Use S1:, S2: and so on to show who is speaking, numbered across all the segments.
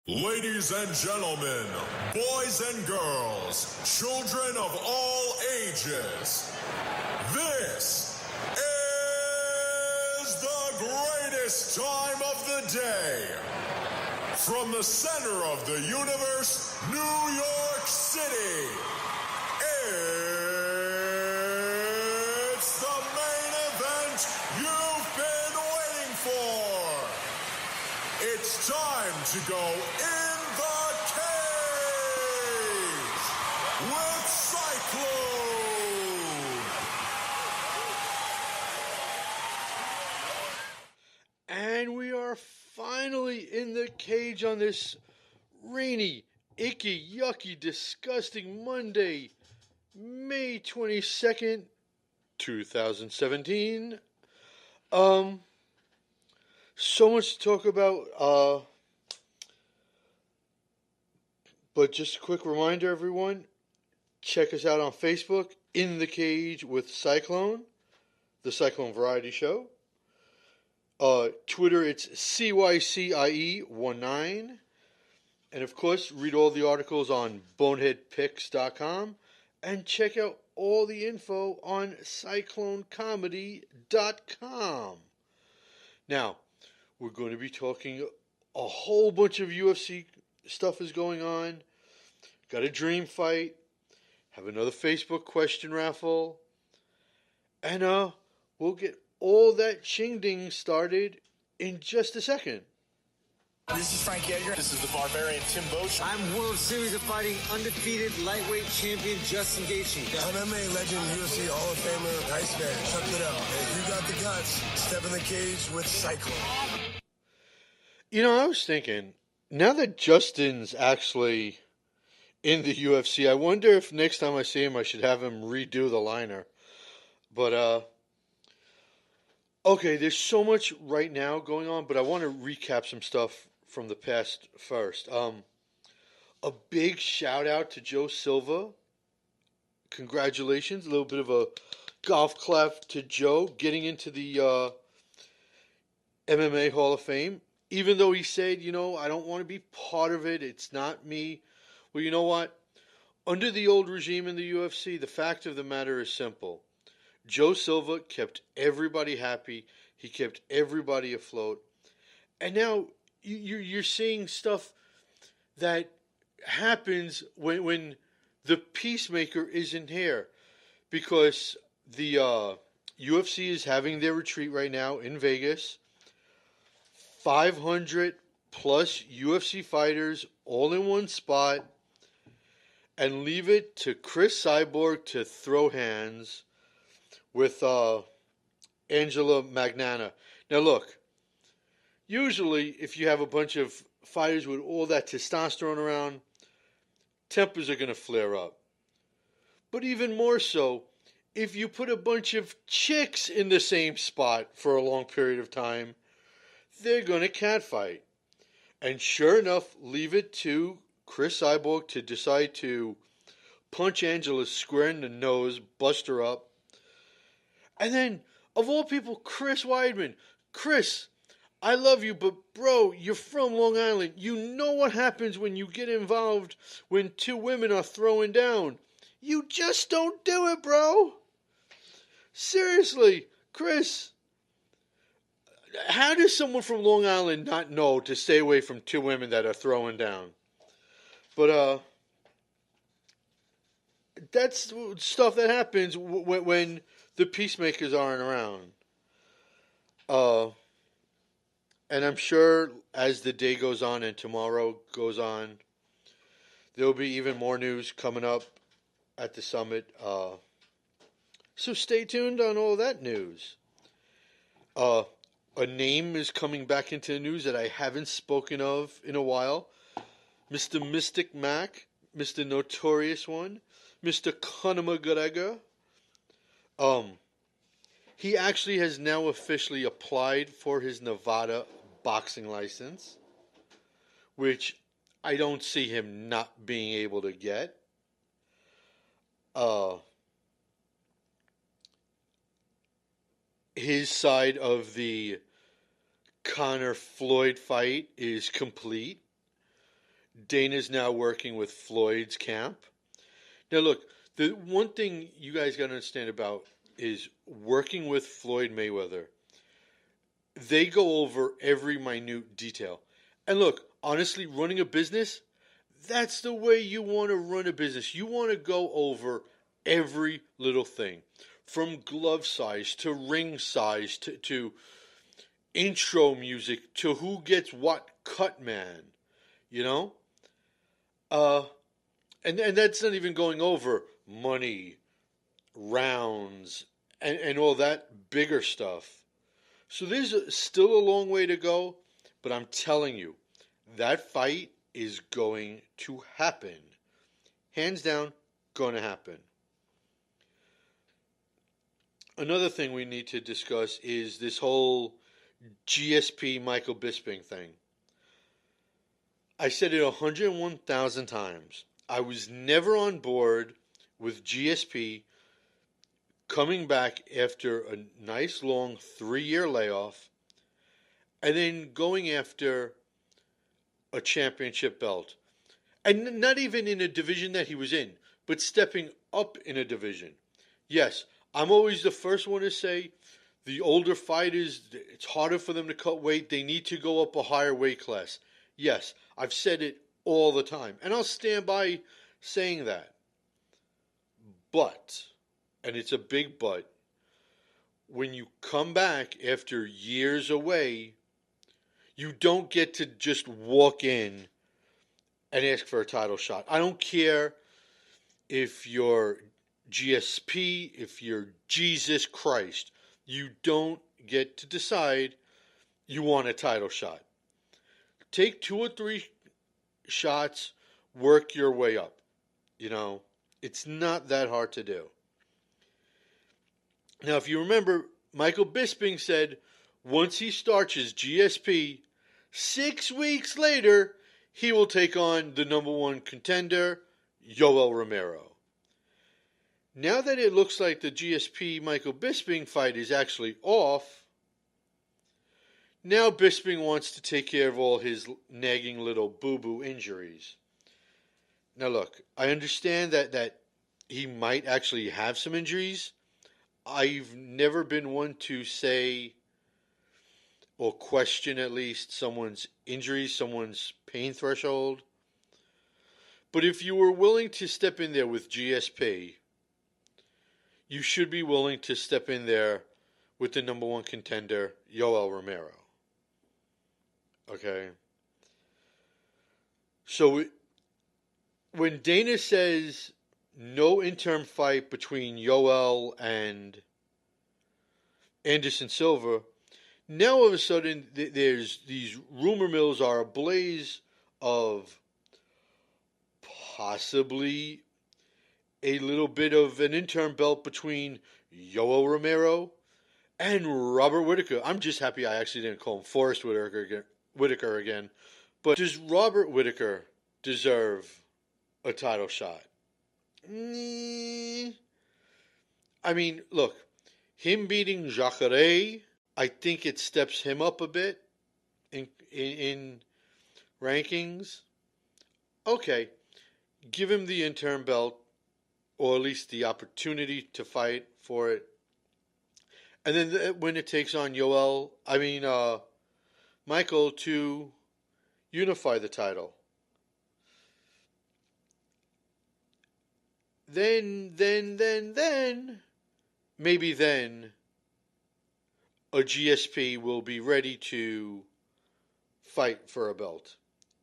S1: Ladies and gentlemen, boys and girls, children of all ages, this is the greatest time of the day. From the center of the universe, New York City, it's the main event you've been waiting for. It's time to go in the cage with Cyclone.
S2: And we are finally in the cage on this rainy, icky, yucky, disgusting Monday, May 22nd, 2017. So much to talk about, but just a quick reminder, everyone, check us out on Facebook, In the Cage with Cyclone, the Cyclone Variety Show. Twitter, it's CYCIE19. And of course, read all the articles on boneheadpics.com and check out all the info on cyclonecomedy.com. Now, we're going to be talking a whole bunch of UFC stuff is going on. Got a dream fight. Have another Facebook question raffle. And we'll get all that ching-ding started in just a second.
S3: This is Frank Edgar. This is the Barbarian Tim Bosch.
S4: I'm World Series of Fighting undefeated lightweight champion Justin Gaethje.
S5: MMA legend, UFC Hall of Famer, Iceman. Check it out. If you got the guts, step in the cage with Cyclone.
S2: You know, I was thinking, now that Justin's actually in the UFC, I wonder if next time I see him, I should have him redo the liner. But, okay, there's so much right now going on, but I want to recap some stuff from the past first. A big shout out to Joe Silva. Congratulations. A little bit of a golf clap to Joe getting into the MMA Hall of Fame. Even though he said, you know, I don't want to be part of it. It's not me. Well, you know what? Under the old regime in the UFC, the fact of the matter is simple. Joe Silva kept everybody happy. He kept everybody afloat. And now you're seeing stuff that happens when the peacemaker isn't here. Because the UFC is having their retreat right now in Vegas. 500 plus UFC fighters all in one spot. And leave it to Chris Cyborg to throw hands with Angela Magnana. Now look, usually if you have a bunch of fighters with all that testosterone around, tempers are going to flare up. But even more so, if you put a bunch of chicks in the same spot for a long period of time, they're going to catfight. And sure enough, leave it to Chris Cyborg to decide to punch Angela square in the nose, bust her up. And then, of all people, Chris Weidman. Chris, I love you, but bro, you're from Long Island. You know what happens when you get involved when two women are throwing down. You just don't do it, bro. Seriously, Chris. How does someone from Long Island not know to stay away from two women that are throwing down? But, that's stuff that happens when the peacemakers aren't around. And I'm sure as the day goes on and tomorrow goes on, there'll be even more news coming up at the summit. So stay tuned on all that news. A name is coming back into the news that I haven't spoken of in a while. Mr. Mystic Mac, Mr. Notorious One, Mr. Conor McGregor. He actually has now officially applied for his Nevada boxing license, which I don't see him not being able to get. His side of the Conor Floyd fight is complete. Dana's now working with Floyd's camp. Now, look, the one thing you guys got to understand about is working with Floyd Mayweather. They go over every minute detail. And look, honestly, running a business, that's the way you want to run a business. You want to go over every little thing, from glove size to ring size to intro music to who gets what cut man, you know? And that's not even going over money, rounds, and all that bigger stuff. So there's still a long way to go, but I'm telling you, that fight is going to happen. Hands down, going to happen. Another thing we need to discuss is this whole GSP Michael Bisping thing. I said it 101,000 times. I was never on board with GSP coming back after a nice long 3-year layoff and then going after a championship belt. And not even in a division that he was in, but stepping up in a division. Yes, I'm always the first one to say the older fighters, it's harder for them to cut weight. They need to go up a higher weight class. Yes, I've said it all the time. And I'll stand by saying that. But, and it's a big but, when you come back after years away, you don't get to just walk in and ask for a title shot. I don't care if you're GSP, if you're Jesus Christ. You don't get to decide you want a title shot. Take 2 or 3 shots, work your way up. You know, it's not that hard to do. Now, if you remember, Michael Bisping said once he starts his GSP, 6 weeks later, he will take on the number 1 contender, Yoel Romero. Now that it looks like the GSP Michael Bisping fight is actually off, now Bisping wants to take care of all his nagging little boo-boo injuries. Now look, I understand that he might actually have some injuries. I've never been one to say or question at least someone's injuries, someone's pain threshold. But if you were willing to step in there with GSP, you should be willing to step in there with the number 1 contender, Yoel Romero. Okay? So when Dana says no interim fight between Yoel and Anderson Silva, now all of a sudden there's these rumor mills are ablaze of possibly a little bit of an interim belt between Yoel Romero and Robert Whittaker. I'm just happy I actually didn't call him Forrest Whittaker again. But does Robert Whittaker deserve a title shot? I mean, look, him beating Jacare, I think it steps him up a bit in rankings. Okay, give him the interim belt, or at least the opportunity to fight for it. And then when it takes on Michael to unify the title. Then, maybe then, a GSP will be ready to fight for a belt.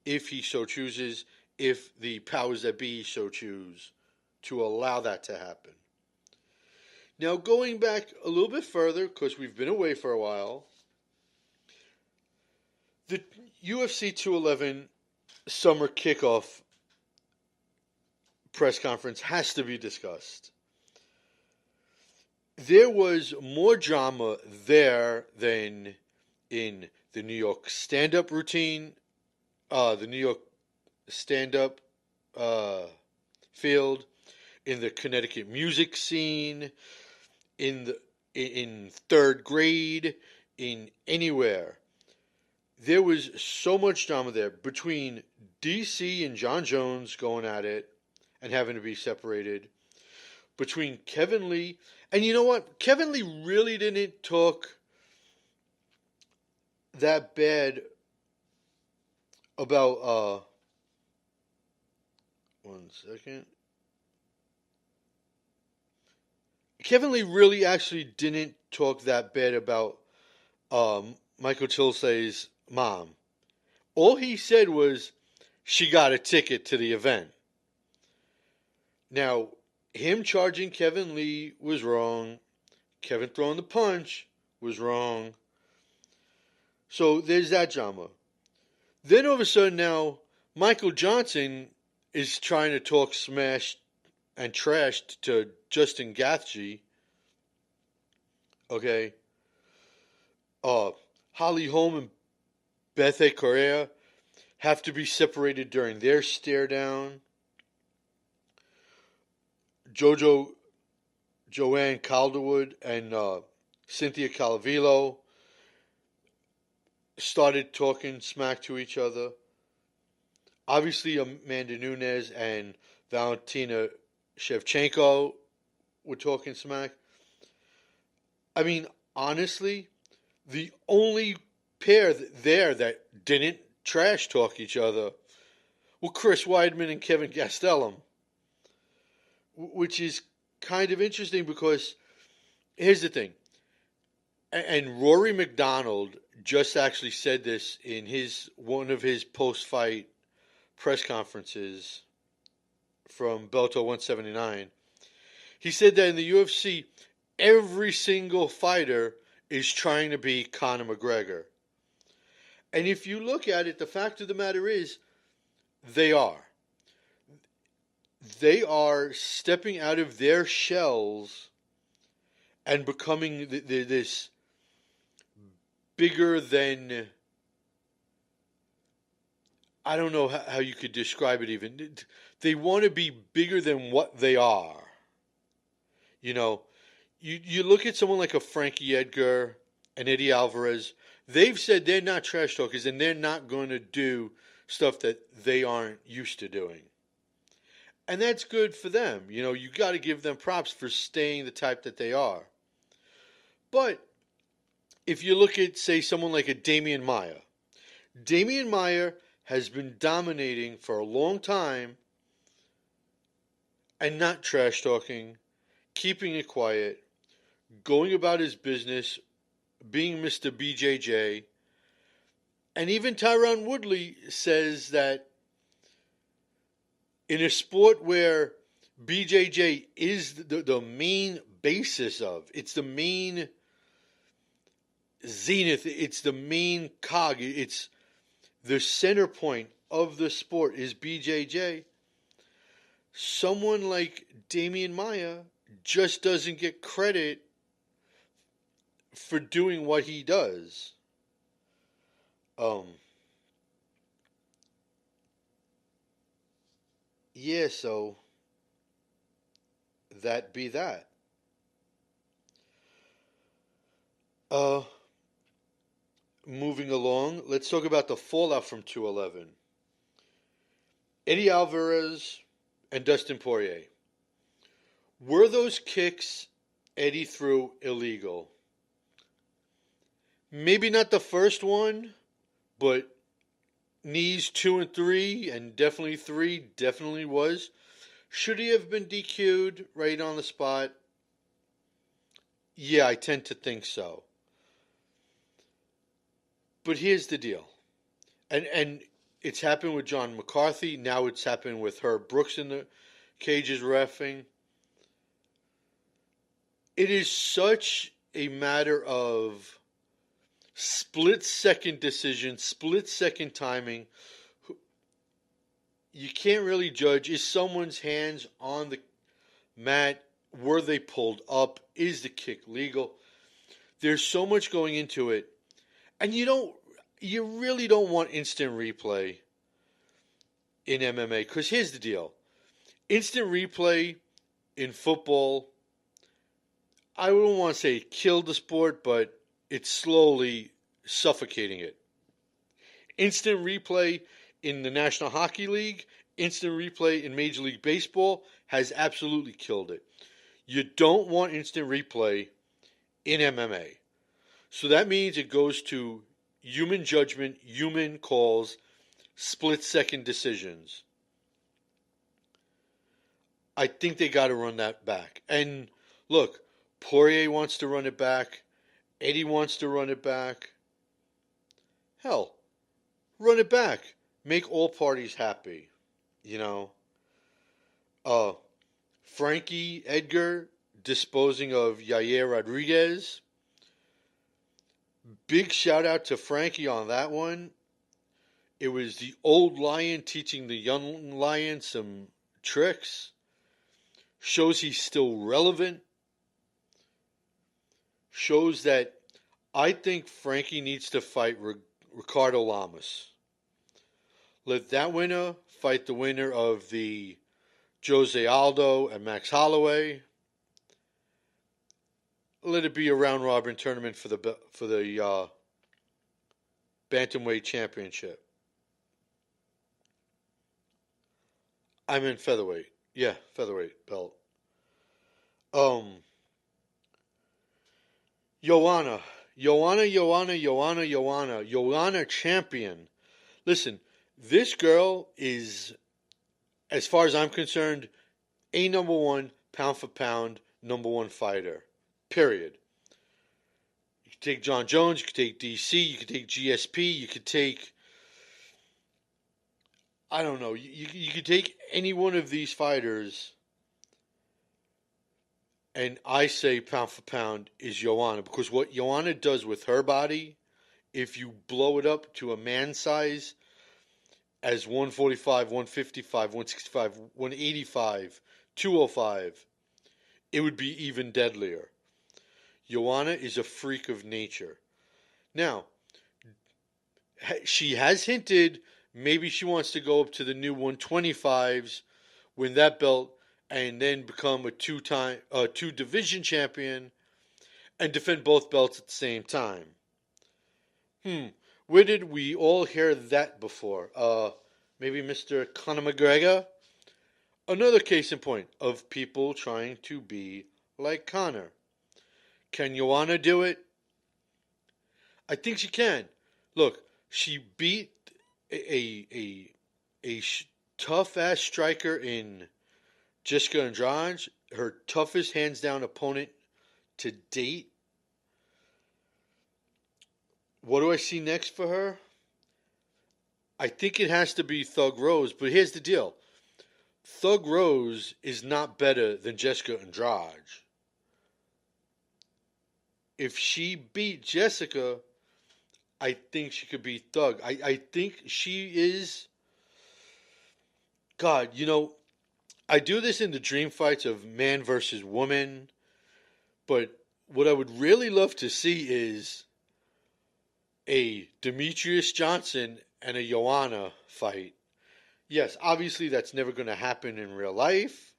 S2: If he so chooses, if the powers that be so choose to allow that to happen. Now, going back a little bit further, because we've been away for a while, the UFC 211 summer kickoff press conference has to be discussed. There was more drama there than in the New York stand-up routine, the New York stand-up field, in the Connecticut music scene, in third grade, in anywhere. there was so much drama there between DC and John Jones going at it and having to be separated, between Kevin Lee, and you know what? Kevin Lee really didn't talk that bad about, 1 second. Kevin Lee really actually didn't talk that bad about Michael Tilsey's mom. All he said was she got a ticket to the event. Now, him charging Kevin Lee was wrong. Kevin throwing the punch was wrong. So there's that drama. Then all of a sudden now, Michael Johnson is trying to talk smash and trash to Justin Gaethje. Okay. Holly Holm and Bethe Correa have to be separated during their stare down. Joanne Calderwood and Cynthia Calavillo started talking smack to each other. Obviously, Amanda Nunes and Valentina Shevchenko were talking smack. I mean, honestly, the only pair there that didn't trash talk each other were Chris Weidman and Kevin Gastelum, which is kind of interesting because here's the thing, and Rory McDonald just actually said this in one of his post-fight press conferences from Bellator 179. He said that in the UFC, every single fighter is trying to be Conor McGregor. And if you look at it, the fact of the matter is, they are. They are stepping out of their shells and becoming this bigger than, I don't know how you could describe it even. They want to be bigger than what they are. You know, you look at someone like a Frankie Edgar and Eddie Alvarez, they've said they're not trash talkers and they're not going to do stuff that they aren't used to doing. And that's good for them. You know, you got to give them props for staying the type that they are. But if you look at, say, someone like a Damian Maia has been dominating for a long time and not trash talking, keeping it quiet, going about his business, being Mr. BJJ. And even Tyron Woodley says that in a sport where BJJ is the main basis of, it's the main zenith, it's the main cog, it's the center point of the sport is BJJ. Someone like Damian Maia just doesn't get credit for doing what he does. Yeah, so that be that. Moving along, let's talk about the fallout from 211. Eddie Alvarez and Dustin Poirier. Were those kicks Eddie threw illegal? Maybe not the first one, but knees 2 and 3, and definitely 3, definitely was. Should he have been DQ'd right on the spot? Yeah, I tend to think so. But here's the deal. And it's happened with John McCarthy. Now it's happened with Herb Brooks in the cages reffing. It is such a matter of split-second decision, split-second timing. You can't really judge. Is someone's hands on the mat? Were they pulled up? Is the kick legal? There's so much going into it. And you really don't want instant replay in MMA. Because here's the deal. Instant replay in football, I wouldn't want to say killed the sport, but it's slowly suffocating it. Instant replay in the National Hockey League, instant replay in Major League Baseball has absolutely killed it. You don't want instant replay in MMA. So that means it goes to human judgment, human calls, split-second decisions. I think they got to run that back. And look, Poirier wants to run it back. Eddie wants to run it back. Hell, run it back. Make all parties happy. You know, Frankie Edgar disposing of Yair Rodriguez. Big shout out to Frankie on that one. It was the old lion teaching the young lion some tricks. Shows he's still relevant. Shows that I think Frankie needs to fight Ricardo Lamas. Let that winner fight the winner of the Jose Aldo and Max Holloway. Let it be a round robin tournament for the bantamweight championship. I'm in featherweight. Yeah, featherweight belt. Joanna champion. Listen, this girl is, as far as I'm concerned, a number one, pound for pound, number one fighter. Period. You could take John Jones, you could take DC, you could take GSP, you could take, I don't know, you could take any one of these fighters, and I say pound for pound is Joanna, because what Joanna does with her body, if you blow it up to a man size as 145, 155, 165, 185, 205, it would be even deadlier. Joanna is a freak of nature. Now, she has hinted maybe she wants to go up to the new 125s, win that belt, and then become a two division champion and defend both belts at the same time. Where did we all hear that before? Maybe Mr. Conor McGregor? Another case in point of people trying to be like Conor. Can Joanna do it? I think she can. Look, she beat a tough-ass striker in Jessica Andrade, her toughest hands-down opponent to date. What do I see next for her? I think it has to be Thug Rose, but here's the deal. Thug Rose is not better than Jessica Andrade. If she beat Jessica, I think she could beat Thug. I think she is... God, you know, I do this in the dream fights of man versus woman, but what I would really love to see is a Demetrius Johnson and a Joanna fight. Yes, obviously that's never going to happen in real life,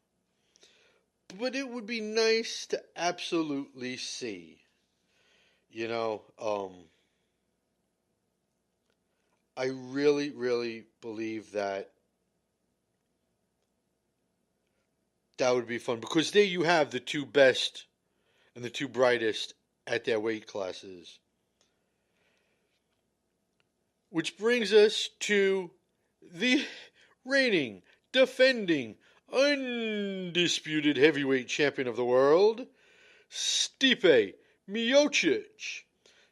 S2: but it would be nice to absolutely see. You know, I really, really believe that would be fun, because there you have the two best and the two brightest at their weight classes. Which brings us to the reigning, defending, undisputed heavyweight champion of the world, Stipe Miocic.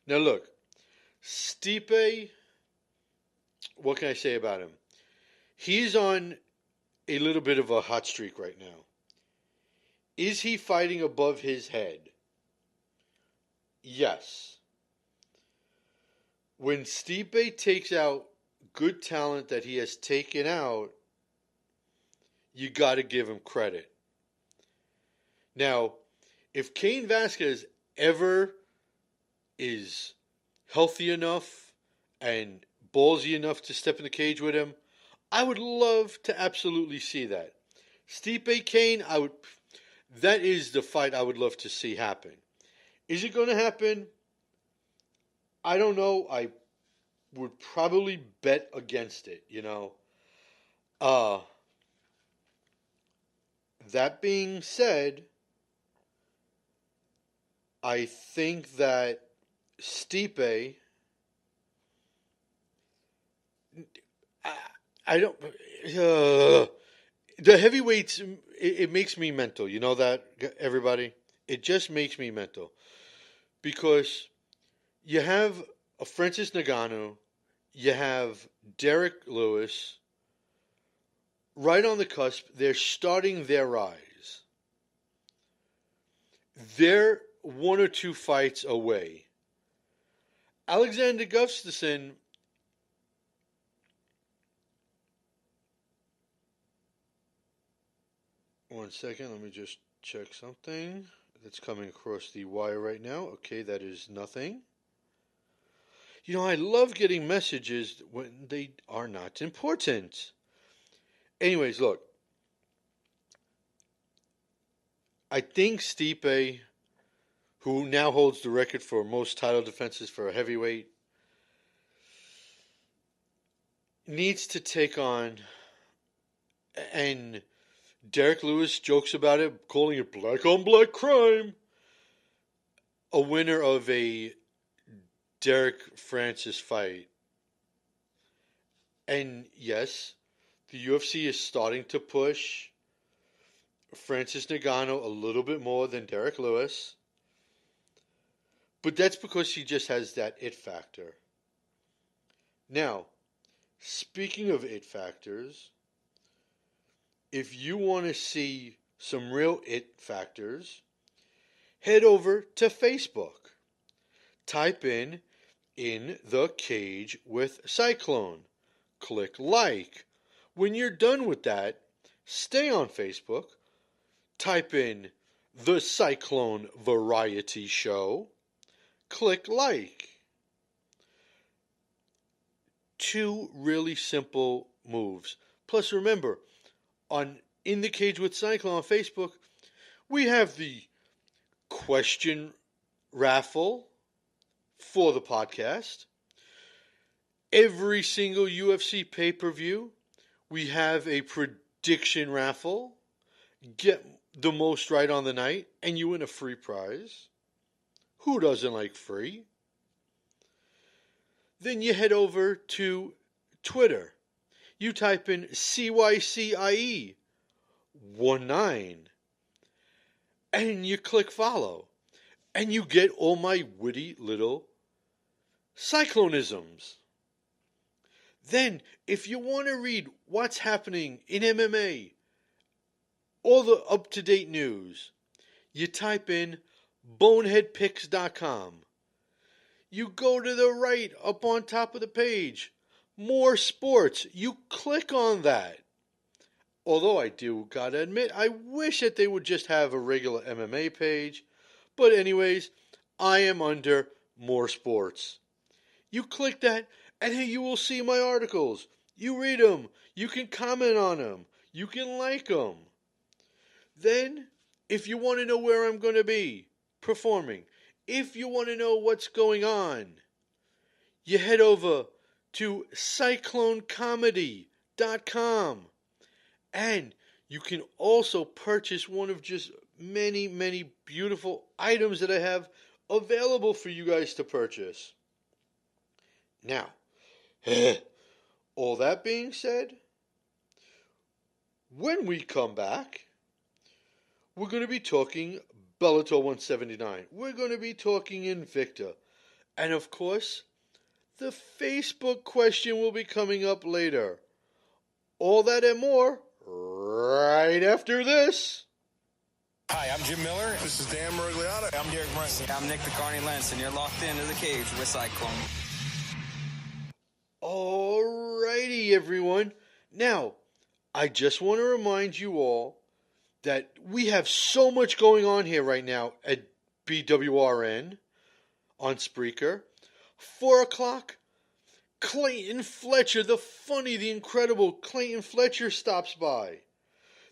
S2: Now look, Stipe, what can I say about him? He's on a little bit of a hot streak right now. Is he fighting above his head? Yes. When Stipe takes out good talent that he has taken out, you got to give him credit. Now, if Cain Velasquez ever is healthy enough and ballsy enough to step in the cage with him, I would love to absolutely see that. Stipe Cain, that is the fight I would love to see happen. Is it going to happen? I don't know. would probably bet against it, Uh, that being said, I think that Stipe, I, I don't, the heavyweights, it makes me mental. You know that, everybody? It just makes me mental. Because you have a Francis Ngannou, you have Derek Lewis, right on the cusp. They're starting their rise. They're one or two fights away. Alexander Gustafsson, one second, let me just check something that's coming across the wire right now. Okay, that is nothing. I love getting messages when they are not important. Anyways, look. I think Stipe, who now holds the record for most title defenses for a heavyweight, needs to take on, and Derek Lewis jokes about it, calling it black on black crime, a winner of a Derek Francis fight. And yes, the UFC is starting to push Francis Ngannou a little bit more than Derek Lewis. But that's because he just has that it factor. Now, speaking of it factors, if you want to see some real it factors, head over to Facebook. Type in the cage with Cyclone. Click like. When you're done with that, stay on Facebook. Type in the Cyclone Variety Show. Click like. Two really simple moves. Plus, remember, on In the Cage with Cyclone on Facebook, we have the question raffle for the podcast. Every single UFC pay-per-view, we have a prediction raffle. Get the most right on the night, and you win a free prize. Who doesn't like free? Then you head over to Twitter. You type in CYCIE19, and you click follow. And you get all my witty little cyclonisms. Then, if you want to read what's happening in MMA, all the up-to-date news, you type in boneheadpicks.com. You go to the right up on top of the page. More sports. You click on that. Although I do gotta admit, I wish that they would just have a regular MMA page. But anyways, I am under more sports. You click that, and here you will see my articles. You read them. You can comment on them. You can like them. Then, if you want to know where I'm going to be performing, if you want to know what's going on, you head over to CycloneComedy.com. And you can also purchase one of just many, many beautiful items that I have available for you guys to purchase. Now, all that being said, when we come back, we're going to be talking Bellator 179. We're going to be talking Invicta. And of course, the Facebook question will be coming up later. All that and more right after this.
S3: Hi, I'm Jim Miller.
S5: This is Dan Merigliotta.
S3: I'm Derek Brunson.
S6: I'm Nick the Carney Lentz, and you're locked into the cage with Cyclone.
S2: Alrighty, everyone. Now, I just want to remind you all that we have so much going on here right now at BWRN on Spreaker. 4 o'clock, Clayton Fletcher, the funny, the incredible Clayton Fletcher stops by.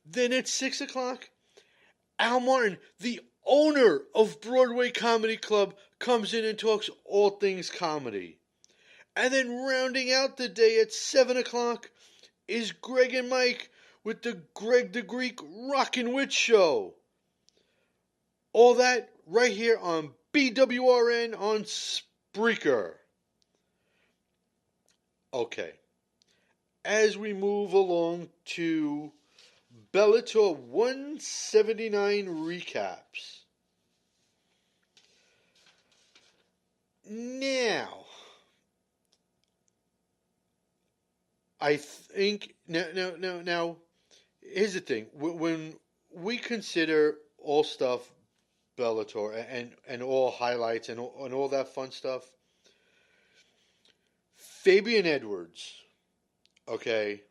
S2: Then at 6 o'clock, Al Martin, the owner of Broadway Comedy Club, comes in and talks all things comedy. And then rounding out the day at 7 o'clock is Greg and Mike with the Greg the Greek Rockin' Witch Show. All that right here on BWRN on Spreaker. Okay. As we move along to Bellator 179 recaps. Now, I think now. Here's the thing: when we consider all stuff Bellator and all highlights and all that fun stuff, Fabian Edwards, okay,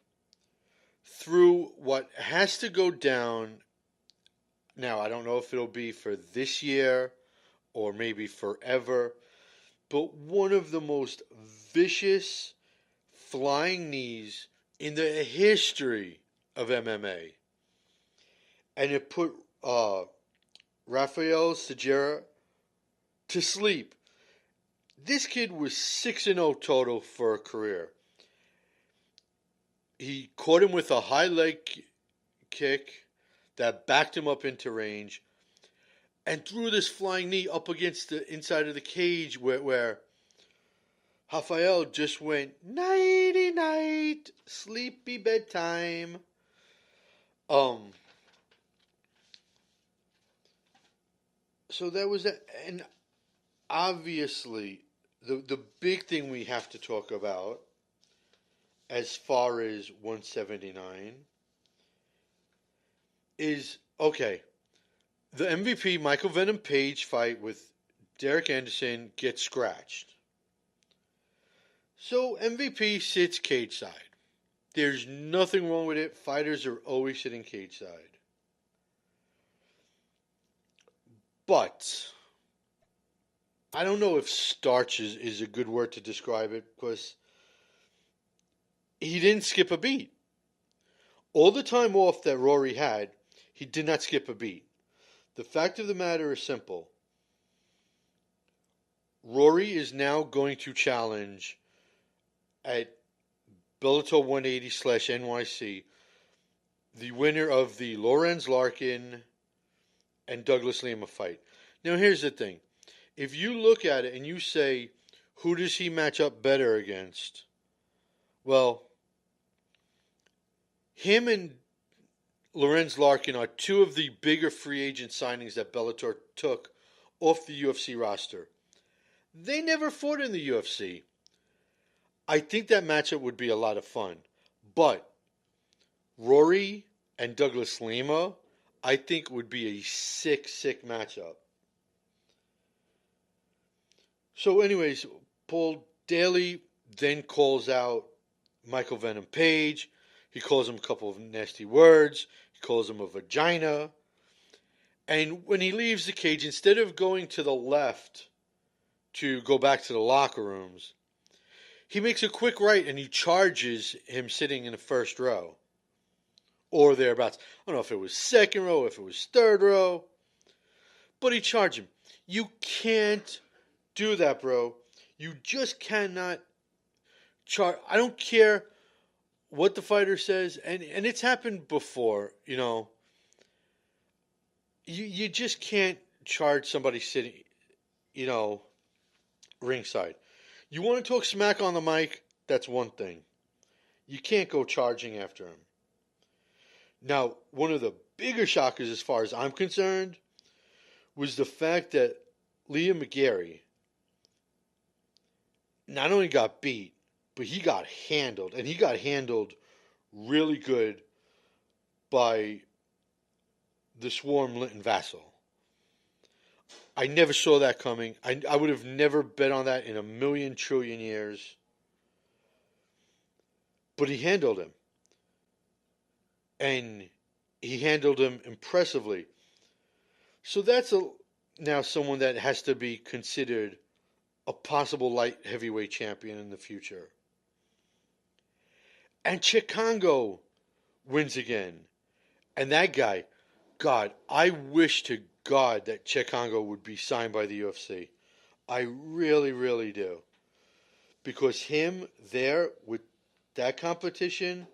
S2: through what has to go down. Now, I don't know if it'll be for this year or maybe forever, but one of the most vicious flying knees in the history of MMA. And it put Rafael Segura to sleep. This kid was 6-0 total for a career. He caught him with a high leg kick that backed him up into range and threw this flying knee up against the inside of the cage where Rafael just went, nighty night, sleepy bedtime. So that was that. And obviously, the big thing we have to talk about as far as 179 is, okay, the MVP Michael Venom Page fight with Derek Anderson gets scratched. So MVP sits cage side. There's nothing wrong with it. Fighters are always sitting cage side. But I don't know if starch is a good word to describe it, because he didn't skip a beat. All the time off that Rory had, he did not skip a beat. The fact of the matter is simple. Rory is now going to challenge at Bellator 180/NYC the winner of the Lorenz Larkin and Douglas Lima fight. Now here's the thing. If you look at it and you say, who does he match up better against? Well, him and Lorenz Larkin are two of the bigger free agent signings that Bellator took off the UFC roster. They never fought in the UFC. I think that matchup would be a lot of fun. But Rory and Douglas Lima, I think would be a sick matchup. So anyways, Paul Daly then calls out Michael Venom Page. He calls him a couple of nasty words. He calls him a vagina. And when he leaves the cage, instead of going to the left to go back to the locker rooms, he makes a quick right and he charges him sitting in the first row. Or thereabouts. I don't know if it was second row, if it was third row. But he charged him. You can't do that, bro. You just cannot charge. I don't care what the fighter says. And it's happened before, you know. You just can't charge somebody sitting, you know, ringside. You want to talk smack on the mic? That's one thing. You can't go charging after him. Now, one of the bigger shockers as far as I'm concerned was the fact that Liam McGarry not only got beat, but he got handled. And he got handled really good by the Swarm Linton Vassal. I never saw that coming. I would have never bet on that in a million trillion years. But he handled him. And he handled him impressively. So that's now someone that has to be considered a possible light heavyweight champion in the future. And Chikongo wins again. And that guy, God, I wish to God that Chikongo would be signed by the UFC. I really, really do. because him there with that competition,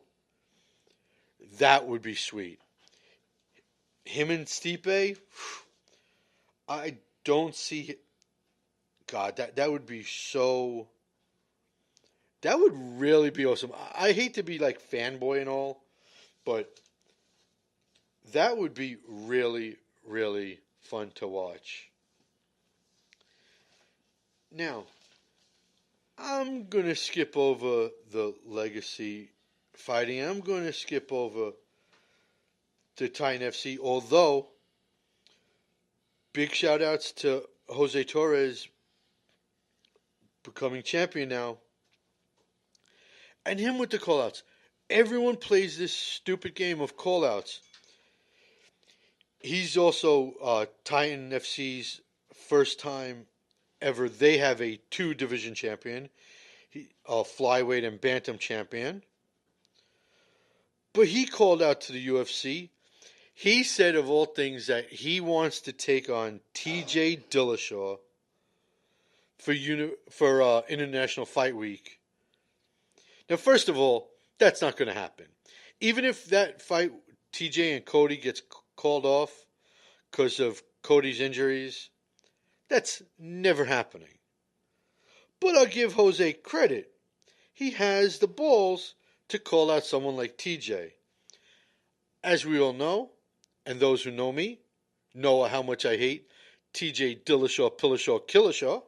S2: that would be sweet. Him and Stipe, I don't see. God, that would be so. That would really be awesome. I hate to be like fanboy and all, but that would be really, really fun to watch. Now, I'm going to skip over the legacy fighting. I'm going to skip over the Titan FC, although big shout outs to Jose Torres becoming champion now. And him with the callouts. Everyone plays this stupid game of callouts. He's also Titan FC's first time ever. They have a 2 division champion, a flyweight and bantam champion. But he called out to the UFC. He said, of all things, that he wants to take on T.J. Dillashaw for International Fight Week. Now, first of all, that's not going to happen. Even if that fight, TJ and Cody, gets called off because of Cody's injuries, that's never happening. But I'll give Jose credit. He has the balls to call out someone like TJ. As we all know, and those who know me know how much I hate TJ Dillashaw, Pillashaw, Killashaw.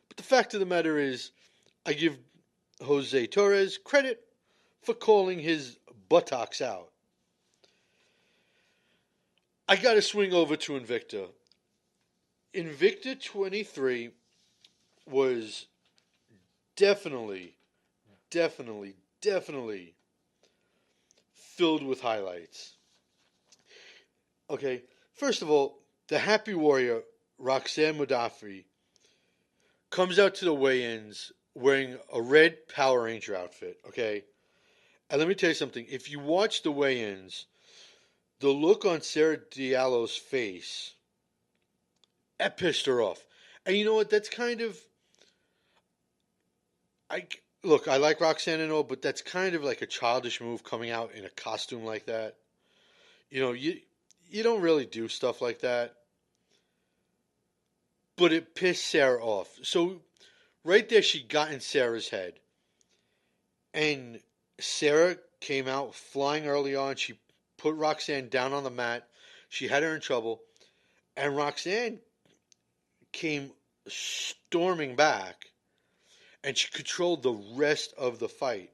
S2: But the fact of the matter is, I give Jose Torres credit for calling his buttocks out. I got to swing over to Invicta. Invicta 23 was definitely filled with highlights. Okay, first of all, the Happy Warrior, Roxanne Modafferi, comes out to the weigh-ins wearing a red Power Ranger outfit, okay? And let me tell you something. If you watch the weigh-ins, the look on Sarah Diallo's face, that pissed her off. And you know what? That's kind of... Look, I like Roxanne and all, but that's kind of like a childish move coming out in a costume like that. You know, you don't really do stuff like that. But it pissed Sarah off. So right there, she got in Sarah's head. And Sarah came out flying early on. She put Roxanne down on the mat. She had her in trouble. And Roxanne came storming back. And she controlled the rest of the fight.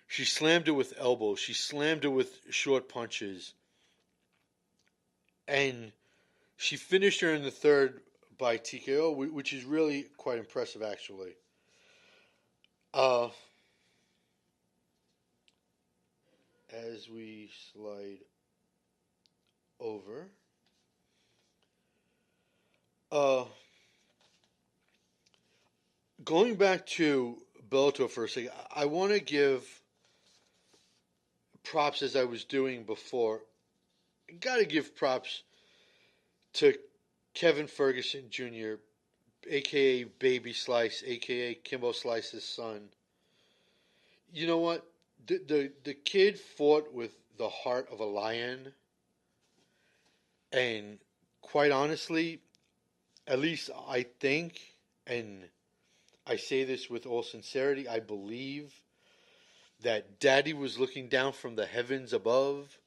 S2: She slammed her with elbows. She slammed her with short punches. And she finished her in the third by TKO, which is really quite impressive, actually. As we slide over. Going back to Bellator for a second, I want to give props as I was doing before. Got to give props to Kevin Ferguson Jr., a.k.a. Baby Slice, a.k.a. Kimbo Slice's son. You know what? The kid fought with the heart of a lion. And quite honestly, at least I think, and I say this with all sincerity, I believe that Daddy was looking down from the heavens above,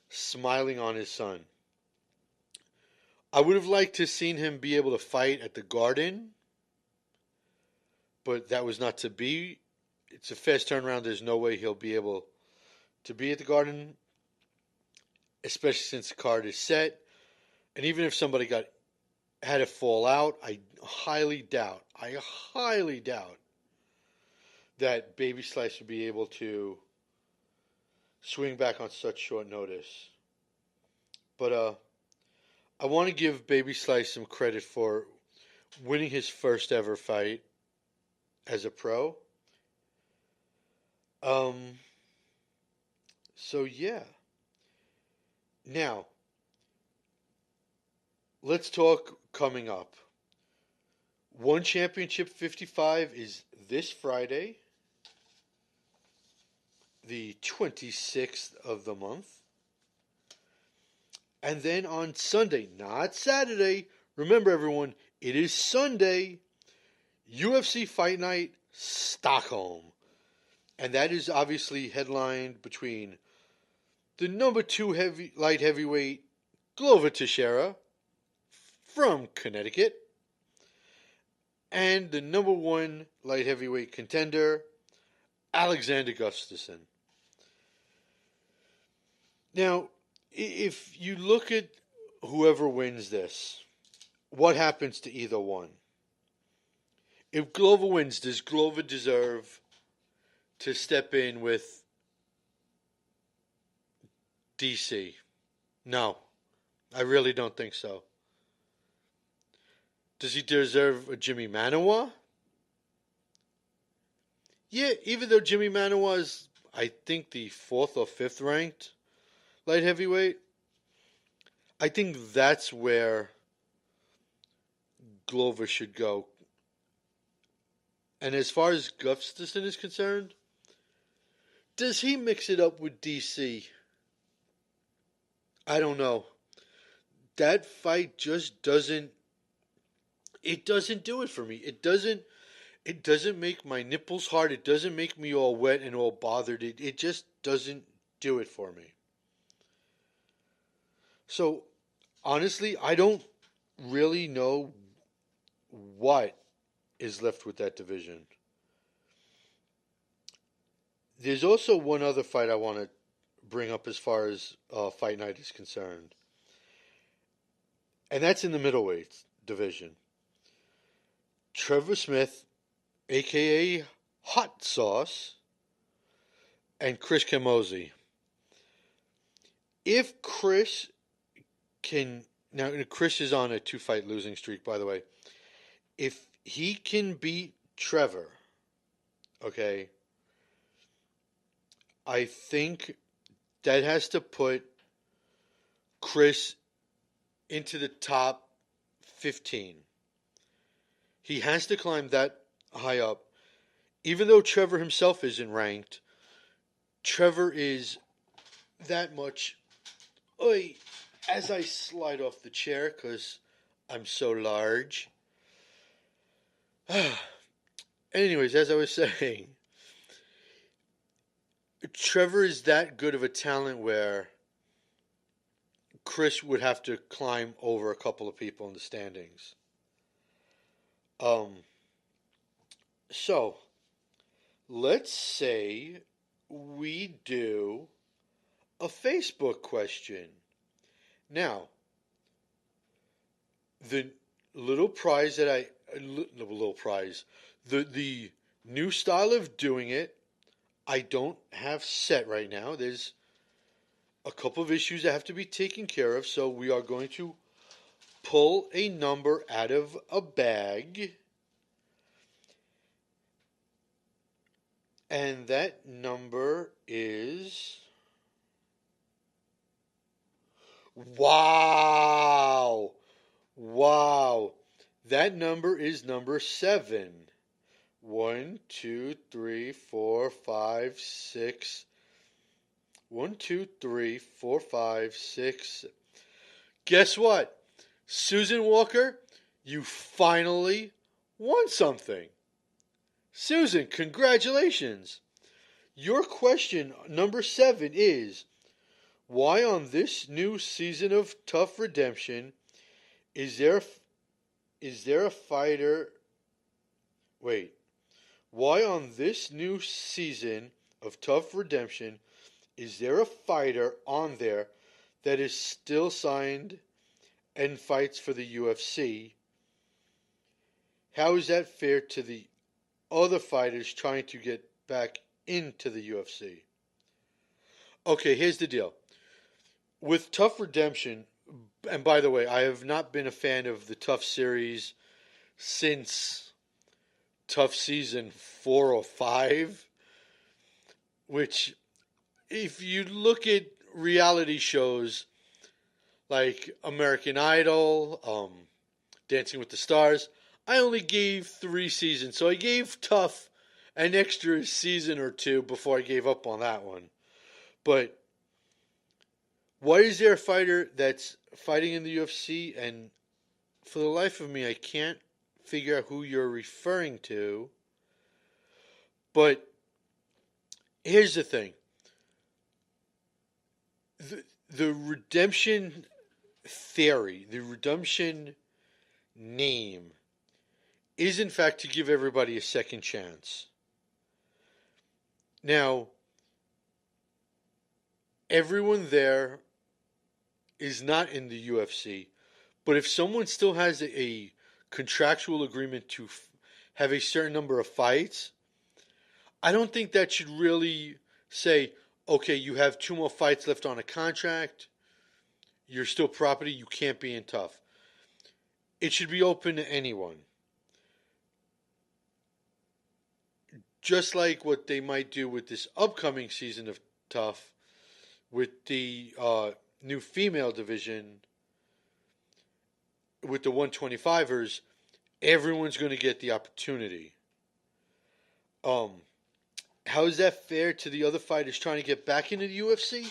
S2: smiling on his son. I would have liked to have seen him be able to fight at the Garden, but that was not to be. It's a fast turnaround. There's no way he'll be able to be at the Garden, especially since the card is set. And even if somebody had a fall out, I highly doubt that Baby Slice would be able to swing back on such short notice. But I want to give Baby Slice some credit for winning his first ever fight as a pro. So yeah. Now, let's talk coming up. One Championship 55 is this Friday, the 26th of the month. And then on Sunday, not Saturday, remember everyone, it is Sunday, UFC Fight Night Stockholm. And that is obviously headlined between the number 2 light heavyweight Glover Teixeira from Connecticut and the number 1 light heavyweight contender Alexander Gustafsson. Now, if you look at whoever wins this, what happens to either one? If Glover wins, does Glover deserve to step in with DC? No, I really don't think so. Does he deserve a Jimmy Manawa? Yeah, even though Jimmy Manawa is, I think, the 4th or 5th ranked light heavyweight, I think that's where Glover should go. And as far as Gustafsson is concerned, does he mix it up with DC? I don't know. That fight just doesn't do it for me. It doesn't make my nipples hard. It doesn't make me all wet and all bothered. It just doesn't do it for me. So, honestly, I don't really know what is left with that division. There's also one other fight I want to bring up as far as Fight Night is concerned. And that's in the middleweight division. Trevor Smith, a.k.a. Hot Sauce, and Chris Camozzi. If Chris can... Now, Chris is on a 2-fight losing streak, by the way. If he can beat Trevor, okay, I think that has to put Chris into the top 15. He has to climb that high up. Even though Trevor himself isn't ranked, Trevor is that much... Oy, as I slide off the chair because I'm so large. Anyways, as I was saying, Trevor is that good of a talent where Chris would have to climb over a couple of people in the standings. So, let's say we do a Facebook question. Now, the little prize that the new style of doing it, I don't have set right now. There's a couple of issues that have to be taken care of, so we are going to pull a number out of a bag. And that number is... Wow! That number is number 7. 1, 2, 3, 4, 5, 6. 1, 2, 3, 4, 5, 6. Guess what? Susan Walker, you finally won something. Susan, congratulations. Your question, number 7, is, why on this new season of Tough Redemption is there a fighter... Wait. Why on this new season of Tough Redemption is there a fighter on there that is still signed and fights for the UFC? How is that fair to the other fighters trying to get back into the UFC? Okay, here's the deal. With Tough Redemption, and by the way, I have not been a fan of the Tough series since Tough Season 4 or 5, which, if you look at reality shows like American Idol, Dancing with the Stars, I only gave 3 seasons, so I gave Tough an extra season or 2 before I gave up on that one. But why is there a fighter that's fighting in the UFC, and for the life of me, I can't figure out who you're referring to. But here's the thing. The redemption theory, the redemption name, is in fact to give everybody a second chance. Now, everyone there is not in the UFC, but if someone still has a contractual agreement to have a certain number of fights, I don't think that should really say, okay, you have 2 more fights left on a contract, you're still property, you can't be in Tough. It should be open to anyone. Just like what they might do with this upcoming season of Tough, with the new female division, with the 125ers, everyone's going to get the opportunity. How is that fair to the other fighters trying to get back into the UFC?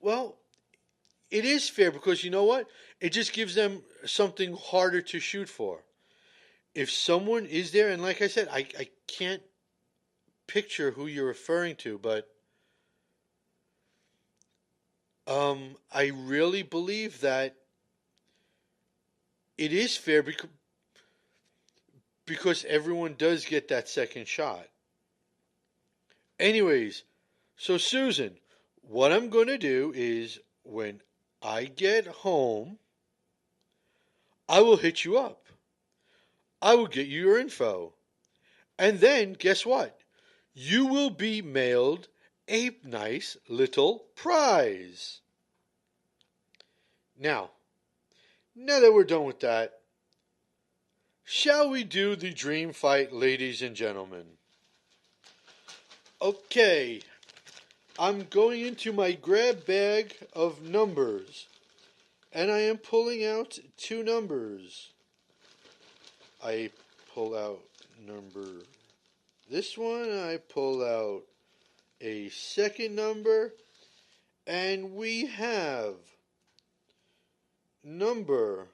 S2: Well, it is fair because you know what? It just gives them something harder to shoot for. If someone is there, and like I said, I can't picture who you're referring to, but I really believe that it is fair because everyone does get that second shot. Anyways, so Susan, what I'm going to do is when I get home, I will hit you up. I will get you your info. And then, guess what? You will be mailed a nice little prize. Now that we're done with that, shall we do the dream fight, ladies and gentlemen? Okay, I'm going into my grab bag of numbers, and I am pulling out 2 numbers. I pull out this one, I pull out a second number, and we have number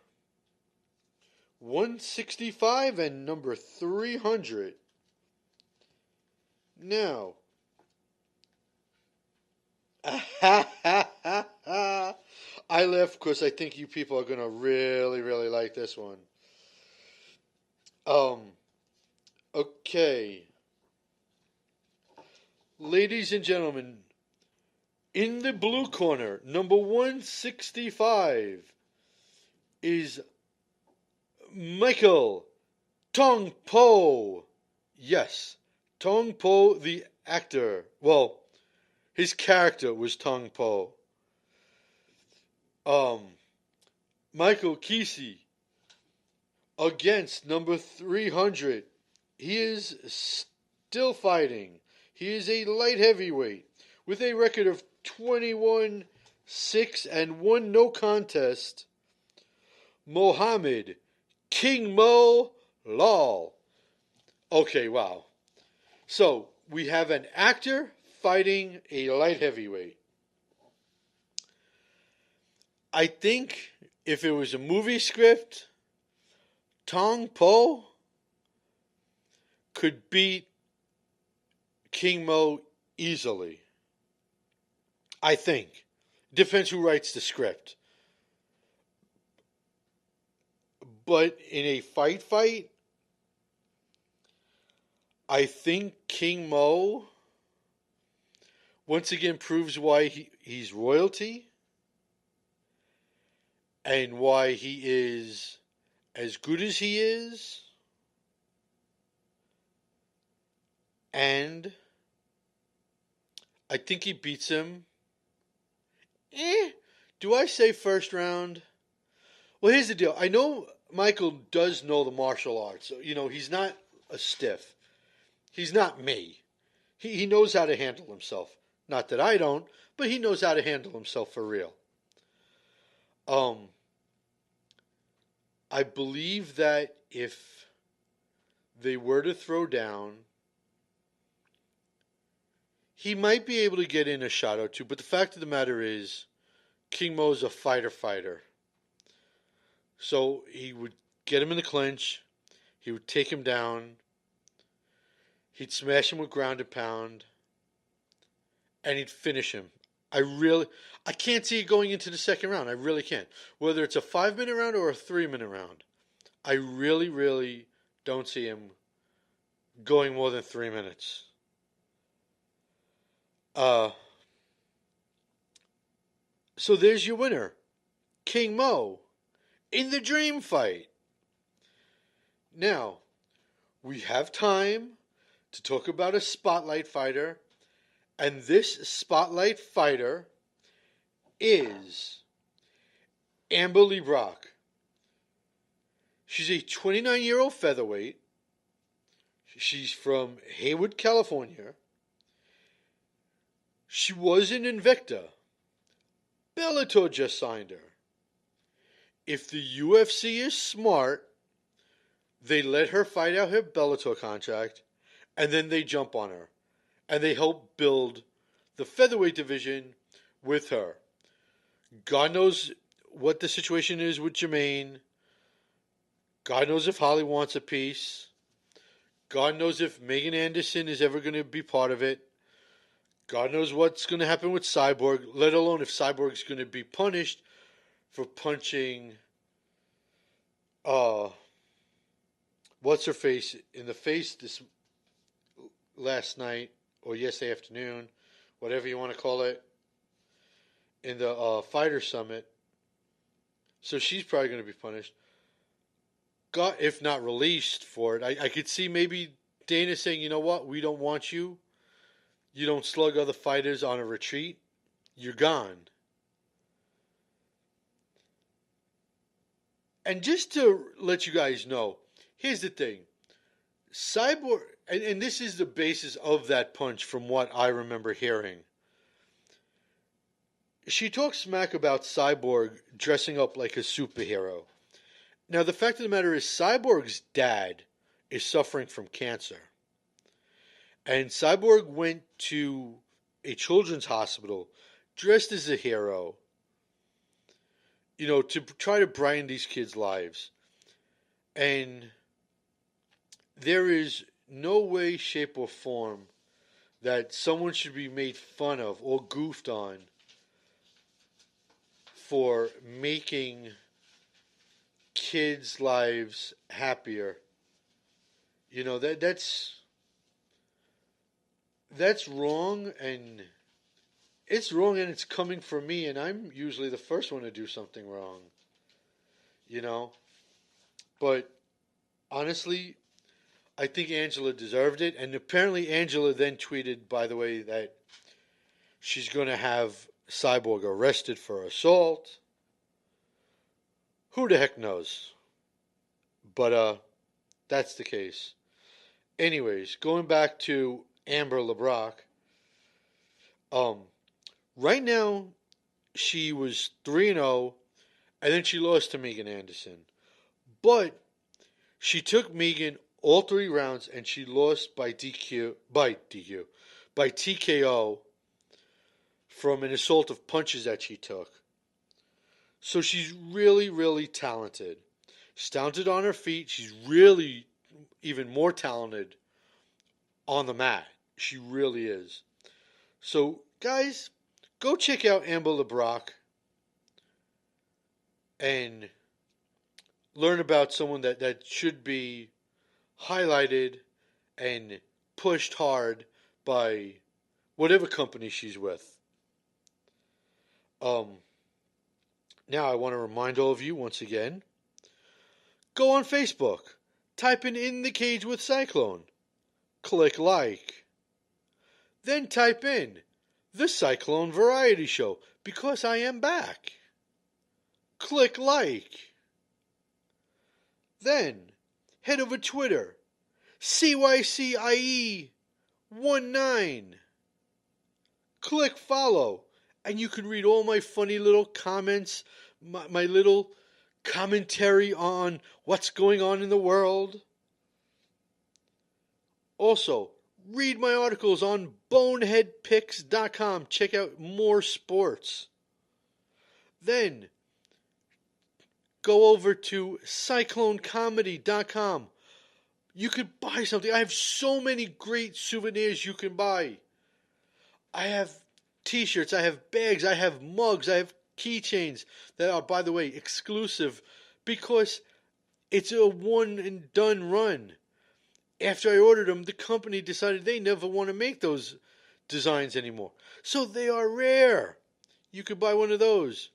S2: 165 and number 300. Now, I laugh because I think you people are going to really, really like this one. Okay. Ladies and gentlemen, in the blue corner, number 165 is Michael Tong Po. Yes, Tong Po, the actor. Well, his character was Tong Po. Michael Kesey against number 300. He is still fighting. He is a light heavyweight with a record of 21-6 and 1 no contest. Mohammed King Mo Lal. Okay, wow. So, we have an actor fighting a light heavyweight. I think if it was a movie script, Tong Po could beat King Mo easily. I think. Depends who writes the script. But in a fight, I think King Mo once again proves why he's royalty and why he is as good as he is. And I think he beats him. Do I say first round? Well, here's the deal. I know Michael does know the martial arts. You know, he's not a stiff. He's not me. He knows how to handle himself. Not that I don't, but he knows how to handle himself for real. I believe that if they were to throw down, he might be able to get in a shot or two. But the fact of the matter is, King Mo's a fighter. So he would get him in the clinch. He would take him down. He'd smash him with ground and pound. And he'd finish him. I can't see it going into the second round. I really can't. Whether it's a 5-minute round or a 3-minute round. I really don't see him going more than 3 minutes. So there's your winner. King Mo. In the dream fight. Now, we have time to talk about a spotlight fighter. And this spotlight fighter is Amber Lee Brock. She's a 29-year-old featherweight. She's from Hayward, California. She was in Invicta. Bellator just signed her. If the UFC is smart, they let her fight out her Bellator contract, and then they jump on her. And they help build the featherweight division with her. God knows what the situation is with Jermaine. God knows if Holly wants a piece. God knows if Megan Anderson is ever going to be part of it. God knows what's going to happen with Cyborg, let alone if Cyborg's going to be punished for punching what's-her-face in the face this last night, or yesterday afternoon, whatever you want to call it, in the Fighter Summit. So she's probably going to be punished. God, if not released for it. I could see maybe Dana saying, you know what, we don't want you. You don't slug other fighters on a retreat. You're gone. And just to let you guys know, here's the thing. Cyborg, and this is the basis of that punch from what I remember hearing. She talks smack about Cyborg dressing up like a superhero. Now, the fact of the matter is, Cyborg's dad is suffering from cancer. And Cyborg went to a children's hospital dressed as a hero, you know, to try to brighten these kids' lives. And there is no way, shape, or form that someone should be made fun of or goofed on for making kids' lives happier. You know, that's wrong, and it's wrong, and it's coming from me, and I'm usually the first one to do something wrong. You know? But honestly, I think Angela deserved it, and apparently Angela then tweeted, by the way, that she's going to have Cyborg arrested for assault. Who the heck knows? But that's the case. Anyways, going back to Amber LeBrock. Right now, she was 3-0, and then she lost to Megan Anderson. But she took Megan all 3 rounds, and she lost by TKO from an assault of punches that she took. So she's really talented. She's talented on her feet. She's really even more talented on the mat. She really is. So, guys, go check out Amber LeBrock and learn about someone that should be highlighted and pushed hard by whatever company she's with. Now, I want to remind all of you once again, go on Facebook, type in the Cage with Cyclone, click like, then type in the Cyclone Variety Show, because I am back. Click like. Then head over to Twitter, CYCIE19. Click follow, and you can read all my funny little comments, my little commentary on what's going on in the world. Also, read my articles on boneheadpicks.com. Check out more sports. Then, go over to cyclonecomedy.com. You could buy something. I have so many great souvenirs you can buy. I have t-shirts, I have bags, I have mugs, I have keychains that are, by the way, exclusive because it's a one and done run. After I ordered them, the company decided they never want to make those designs anymore. So they are rare. You could buy one of those.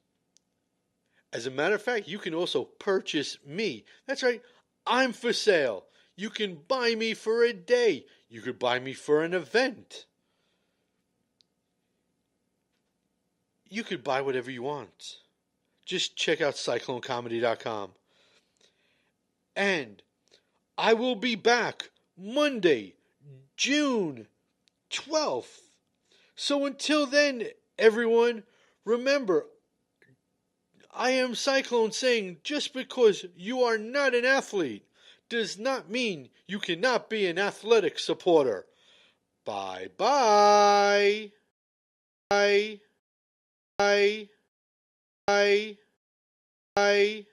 S2: As a matter of fact, you can also purchase me. That's right, I'm for sale. You can buy me for a day. You could buy me for an event. You could buy whatever you want. Just check out CycloneComedy.com. And I will be back Monday, June 12th. So until then, everyone, remember, I am Cyclone saying just because you are not an athlete does not mean you cannot be an athletic supporter. Bye-bye. Bye. Bye. Bye. Bye. Bye.